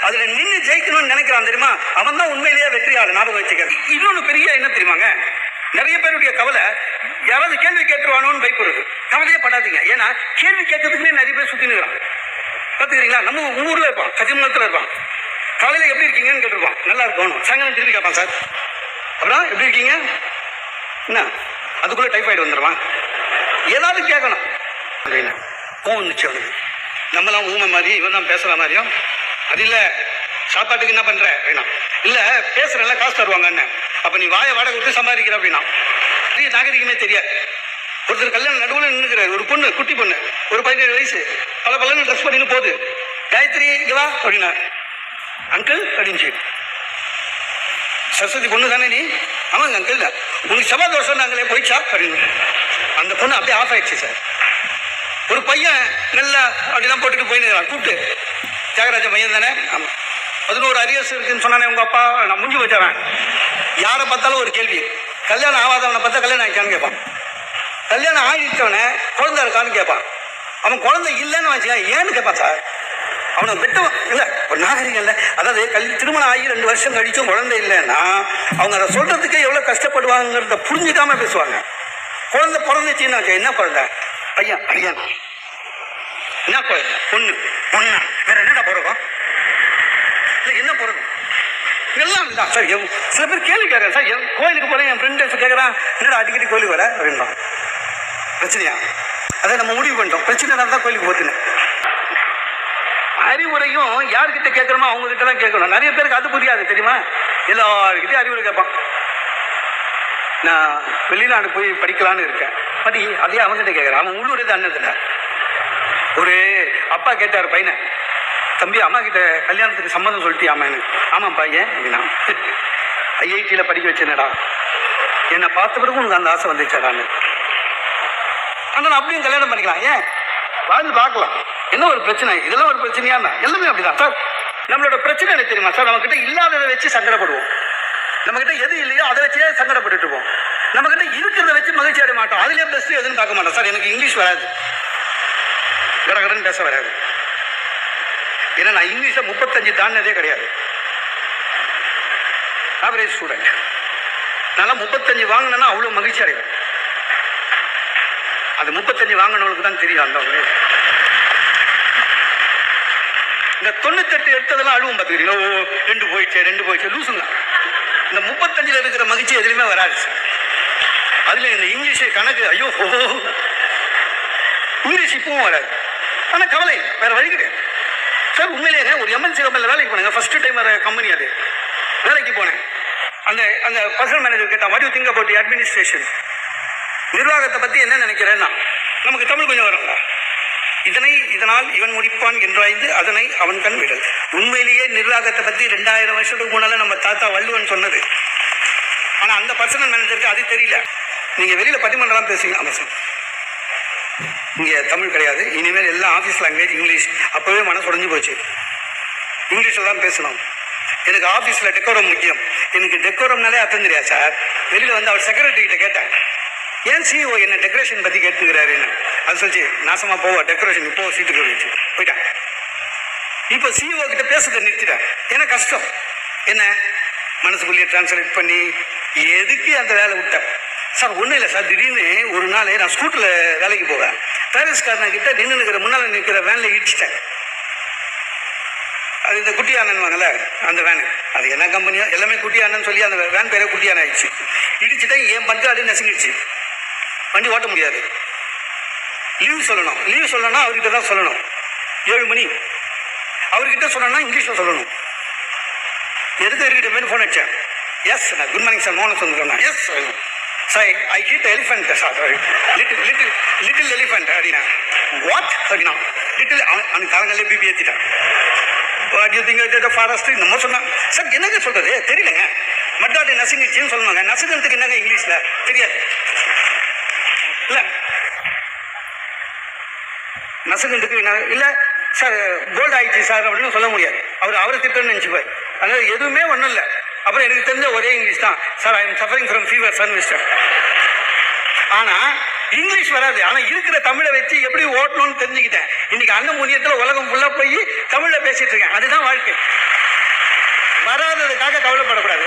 அதுல நின்று ஜெயிக்கணும்னு நினைக்கிறான் தெரியுமா, அவன் தான் உண்மையிலேயே வெற்றியாளர். ஞாபகம் வச்சுக்க. இன்னொன்னு பெரிய என்ன தெரியுமாங்க, நிறைய பேருடைய கவலை யாராவது கேள்வி கேட்டுருவானோன்னு பயப்படுறது. கவலையே படாதீங்க. ஏன்னா கேள்வி கேட்கறதுக்குமே நிறைய பேர் சுத்தி நிற்கிறான். பார்த்துக்கிறீங்களா? நம்ம ஊர்ல இருப்பான், கஜமலத்தில் இருப்பான். காலையில எப்படி இருக்கீங்கன்னு கேட்டிருப்பான், நல்லா இருக்கணும். சாயங்காலம் திருப்பி கேட்பான், சார் அப்புறம் எப்படி இருக்கீங்க, என்ன அதுக்குள்ள டைஃபாய்டு வந்துடுவான். ஏதாவது கேட்கணும் அப்படின்னா கோவம் வந்துச்சு அவனுக்கு. நம்மளாம் ஊமை மாதிரி இவன் தான் பேசுற மாதிரியும். அது இல்லை, சாப்பாட்டுக்கு என்ன பண்ற அப்படின்னா, இல்லை பேசுறல காசு தருவாங்க. அப்ப நீ வாயை வாடகை விட்டு சம்பாதிக்கிற அப்படின்னா பெரிய நாகரிகமே தெரியாது. ஒருத்தர் கல்யாணம் நடுவில் நின்றுக்கிறார், ஒரு பொண்ணு, குட்டி பொண்ணு, ஒரு 17 வயசு, பல பலன்னு ட்ரெஸ் பண்ணிட்டு போகுது. காயத்ரி இங்கவா அப்படின்னா, அங்கிள் அப்படின்னு. சரஸ்வதி பொண்ணு தானே நீ? ஆமாங்க அங்கிள். உனக்கு செவ்வாய் தோஷம் நாங்களே போயிடுச்சா அப்படின்னு. அந்த பொண்ணு அப்படியே ஆஃப் ஆயிடுச்சு சார். ஒரு பையன் நல்லா அப்படிலாம் போட்டுட்டு போயின்னு கூப்பிட்டு, தியாகராஜ பையன் தானே, ஆமாம் 11 அரியர்ஸ் இருக்குன்னு சொன்னானே உங்க அப்பா, நான் முடிஞ்சு வச்சவன். யாரை பார்த்தாலும் ஒரு கேள்வி. கல்யாணம் ஆகாதவனை பார்த்தா கல்யாணம் ஆயிடுச்சான்னு கேட்பான். கல்யாணம் ஆகிட்டவனை குழந்தை இருக்கான்னு கேட்பான். அவன் குழந்தை இல்லைன்னு வச்சுக்க ஏன்னு கேட்பான் சார். அவனை வெட்டவன் இல்லை, ஒரு நாகரிகம் இல்லை. அதாவது திருமணம் ஆகி 2 வருஷம் கழிச்சும் குழந்தை இல்லைன்னா அவங்க அதை சொல்றதுக்கே எவ்வளோ கஷ்டப்படுவாங்கிறத புரிஞ்சுக்காம பேசுவாங்க. குழந்தை பிறந்துச்சுன்னு வச்சா, என்ன குழந்தை? பையன். பையன் என்ன குழந்தை? பொண்ணு. பொண்ணா? வேற என்னடா பிறக்கும்? என்ன பிறக்கும்? எல்லாம் தான் சார். சில பேர் கேள்வி கேட்கறேன் சார். கோயிலுக்கு போறேன், என் ஃப்ரெண்ட் கேட்கறான், என்னடா அடிக்கடி கோயிலுக்கு வர அப்படின்னா. பிரச்சனையா? அதை நம்ம முடிவு பண்ணிட்டோம், பிரச்சனை தான் கோயிலுக்கு போத்துன்னு. அறிவுரையும் யாருக்கிட்ட கேட்கறோமோ அவங்க கிட்ட தான் கேட்கணும். நிறைய பேருக்கு அது புரியாது தெரியுமா. எல்லாருக்கிட்டையும் அறிவுரை கேட்பான். நான் வெளிநாடு போய் படிக்கலான்னு இருக்கேன், படி. அதே அவங்ககிட்ட கேட்கறேன். அவன் உள்ளூரே தான் அண்ணதில்ல. ஒரு அப்பா கேட்டார் பையனை, தம்பி அம்மா கிட்ட கல்யாணத்துக்கு சம்மதம் சொல்லிட்டியா? அம்மான்னு. ஆமாம் பையன் அப்படின்னா. IIT படிக்க வச்சேனடா, என்னை பார்த்த பிறகு உனக்கு அந்த ஆசை வந்துச்சாடான்னு. ஆனால் அப்படியும் கல்யாணம் பண்ணிக்கலாம், ஏன் வாழ்ந்து பார்க்கலாம். என்ன ஒரு பிரச்சனை? இதெல்லாம் ஒரு பிரச்சனையா? எல்லாமே அப்படிதான் சார். நம்மளோட பிரச்சனை என்ன தெரியுமா சார்? நம்ம கிட்ட இல்லாததை வச்சு சங்கடப்படுவோம். நம்ம கிட்ட எது இல்லையோ அதை வச்சே சங்கடப்பட்டுட்டு இருப்போம். நம்ம கிட்ட இருக்கிறத வச்சு மகிழ்ச்சி அடைய மாட்டோம். அதுலயே பெஸ்ட் எதுன்னு பார்க்க மாட்டோம். சார் எனக்கு இங்கிலீஷ் வராது, கடகடன்னு பேச வராது. ஏன்னா நான் இங்கிலீஷை 35 தாண்டினதே கிடையாது. Average student. நல்லா 35 வாங்கினா அவ்வளவு மகிழ்ச்சி அடைவேன். அது 35 வாங்கினவங்களுக்கு தான் தெரியும். அந்த இந்த 98 எடுத்ததெல்லாம் அழுவும் பார்த்துக்கிறீங்களோ, 2 போயிடுச்சு லூசுங்க. இந்த 35 இருக்கிற மகிழ்ச்சி எதுலையுமே வராது சார். அதுல இந்த இங்கிலீஷ் கணக்கு, ஐயோ இங்கிலீஷ் இப்பவும் வராது. ஆனா கவலை வேற வழி கிடையாது சார். உண்மையிலேயே ஒரு MNC கம்பெனியில் வேலைக்கு போனேங்க. ஃபர்ஸ்ட் டைம் வர கம்பெனி அது. வேலைக்கு போனேன். அந்த பர்சனல் மேனேஜர் கேட்டான், what you think about the administration? நிர்வாகத்தை பத்தி என்ன நினைக்கிறேன்னா, நமக்கு தமிழ் கொஞ்சம் வரும்ல. இதனால் இவன் முடிப்பான் என்றாய்ந்து அதனை அவன் கண் விடல். உண்மையிலேயே நிர்வாகத்தை பத்தி 2000 வருஷத்துக்கு முன்னால நம்ம தாத்தா வள்ளுவன் சொன்னது. ஆனா அந்த பர்சனல் மேனேஜருக்கு அது தெரியல. நீங்க வெளியில பட்டிமன்றம் பேசுங்க, ஆமா சார், இங்க தமிழ் கிடையாது, இனிமேல் எல்லாம் ஆபீஸ் லாங்குவேஜ் இங்கிலீஷ். அப்பவே மனசு உடைஞ்சு போச்சு. இங்கிலீஷ்ல தான் பேசணும். எனக்கு ஆபீஸ்ல டெக்கோரம் முக்கியம். எனக்கு டெக்கோரம்னாலே அர்த்தம் தெரியாது சார். வெளியில வந்து அவர் செக்ரட்டரி கிட்ட கேட்டேன், ஏன் CEO என்ன டெக்கரேஷன் பத்தி கேட்டுக்கிறாருன்னு. அது சொல்லிச்சு, நாசமா போவா டெக்கரேஷன், இப்போ சீட்டுக்கு வந்துச்சு போயிட்டேன். இப்போ CEO கிட்ட பேசுறதை நிறுத்திட்டேன். ஏன்னா கஷ்டம். என்ன மனசுக்குள்ளேயே டிரான்ஸ்லேட் பண்ணி எதுக்கு அந்த வேலை விட்டேன் சார். ஒன்றும் இல்லை சார், திடீர்னு ஒரு நாள் நான் ஸ்கூட்டரில் வேலைக்கு போவேன். பேரிஸ்காரன் கிட்ட நின்று முன்னால் நிற்கிற வேனில் இடிச்சிட்டேன். அது இந்த குட்டியானன் வாங்கல அந்த வேனு, அது என்ன கம்பெனியோ எல்லாமே குட்டியானன்னு சொல்லி அந்த வேன் பேரே குட்டியான ஆயிடுச்சு. இடிச்சுட்டேன், என் பங்காளி நசுங்கிடுச்சு. வண்டி ஓட்ட முடியாது. லீவ் சொல்லணும்னா அவர்கிட்ட தான் சொல்லணும். 7 மணி அவர்கிட்ட சொல்லணும்னா இங்கிலீஷில் சொல்லணும். எதுக்கு அவர்கிட்ட போய் ஃபோன் அடித்தேன். எஸ் நான் குட் மார்னிங் சார், மோகன் சொன்னேன். Yes sir, I hit elephant sir, little elephant அப்படின்னா. வாட் அப்படின்னா லிட்டில். அவனுக்கு காலங்களே பிபி ஏற்றிட்டான். வாட் யூ திங்க் ஃபாரஸ்ட் நம்ம சொன்னான். சார் என்னங்க சொல்றது தெரியலங்க. மட்டாடி நசுங்கிடுச்சின்னு சொல்லுவாங்க. நசுங்கிறதுக்கு என்னங்க இங்கிலீஷ்ல தெரியாது இல்ல. நசுங்கிறதுக்கு இல்ல சார், கோல்டு ஆயிடுச்சு சார் அப்படின்னு சொல்ல முடியாது. அவரை திட்டம்னு நினைச்சுப்பார். அதனால எதுவுமே ஒன்றும் இல்லை. அப்புறம் எனக்கு தெரிஞ்ச ஒரே இங்கிலீஷ் தான், sir I am suffering from fever sir mister. ஆனா இங்கிலீஷ் வராது. ஆனா இருக்கிற தமிழை வச்சு எப்படி ஓட்டணும்னு தெரிஞ்சுக்கிட்டேன். இன்னைக்கு அண்ணன் முன்னியத்துல உலகம் ஃபுல்லா போய் தமிழ்ல பேசிட்டு இருக்கேன். அதுதான் வாழ்க்கை. வராததுக்காக கவலைப்படக்கூடாது.